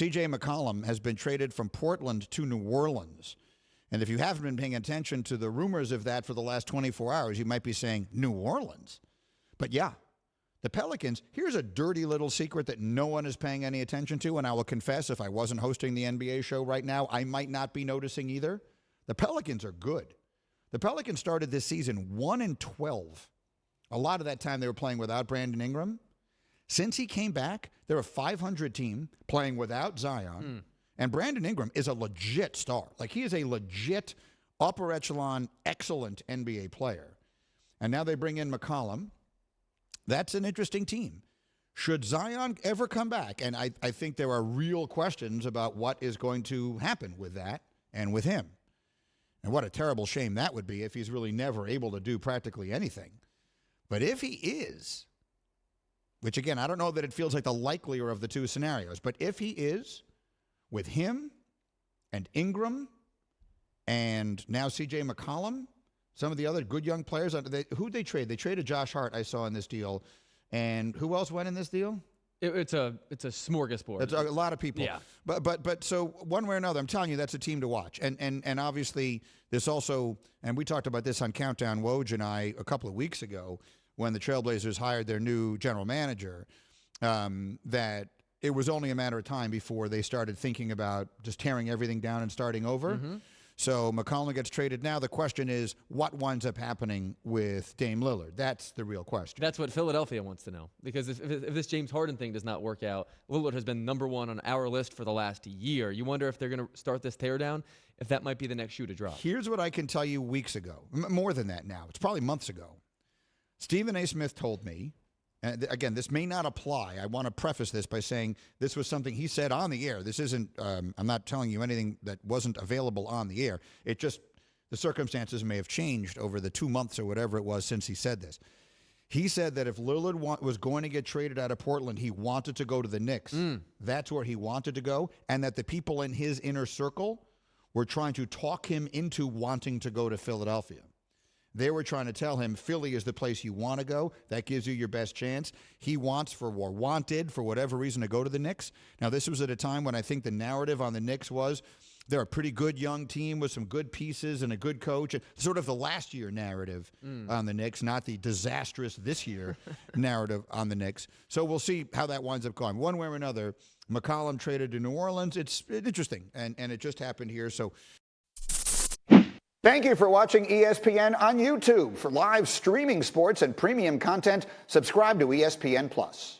CJ McCollum has been traded from Portland to New Orleans. And if you haven't been paying attention to the rumors of that for the last 24 hours, you might be saying, New Orleans? But yeah, the Pelicans, here's a dirty little secret that no one is paying any attention to, and I will confess, if I wasn't hosting the NBA show right now, I might not be noticing either. The Pelicans are good. The Pelicans started this season 1-12. A lot of that time they were playing without Brandon Ingram. Since he came back, they're a 500 team playing without Zion. And Brandon Ingram is a legit star. Like, he is a legit upper echelon, excellent NBA player. And now they bring in McCollum. That's an interesting team. Should Zion ever come back? And I think there are real questions about what is going to happen with that and with him. And what a terrible shame that would be if he's really never able to do practically anything. But if he is, which again, I don't know that it feels like the likelier of the two scenarios, but if he is, with him and Ingram and now CJ McCollum, some of the other good young players, who'd they trade? They traded Josh Hart, I saw in this deal. And who else went in this deal? It's a smorgasbord. It's a lot of people. Yeah. But so one way or another, I'm telling you, that's a team to watch. And obviously this also, and we talked about this on Countdown, Woj and I, a couple of weeks ago when the Trailblazers hired their new general manager, that it was only a matter of time before they started thinking about just tearing everything down and starting over. So McCollum gets traded now. The question is, what winds up happening with Dame Lillard? That's the real question. That's what Philadelphia wants to know. Because if this James Harden thing does not work out, Lillard has been number one on our list for the last year. You wonder if they're going to start this teardown, if that might be the next shoe to drop. Here's what I can tell you weeks ago. More than that now. It's probably months ago. Stephen A. Smith told me, and again, this may not apply. I want to preface this by saying this was something he said on the air. This isn't, I'm not telling you anything that wasn't available on the air. It just, the circumstances may have changed over the 2 months or whatever it was since he said this. He said that if Lillard was going to get traded out of Portland, he wanted to go to the Knicks. That's where he wanted to go, and that the people in his inner circle were trying to talk him into wanting to go to Philadelphia. They were trying to tell him Philly is the place you want to go. That gives you your best chance. He wanted, for whatever reason, to go to the Knicks. Now, this was at a time when I think the narrative on the Knicks was they're a pretty good young team with some good pieces and a good coach. Sort of the last year narrative on the Knicks, not the disastrous this year narrative on the Knicks. So we'll see how that winds up going. One way or another, McCollum traded to New Orleans. It's interesting, and it just happened here. So thank you for watching ESPN on YouTube. For live streaming sports and premium content, subscribe to ESPN+.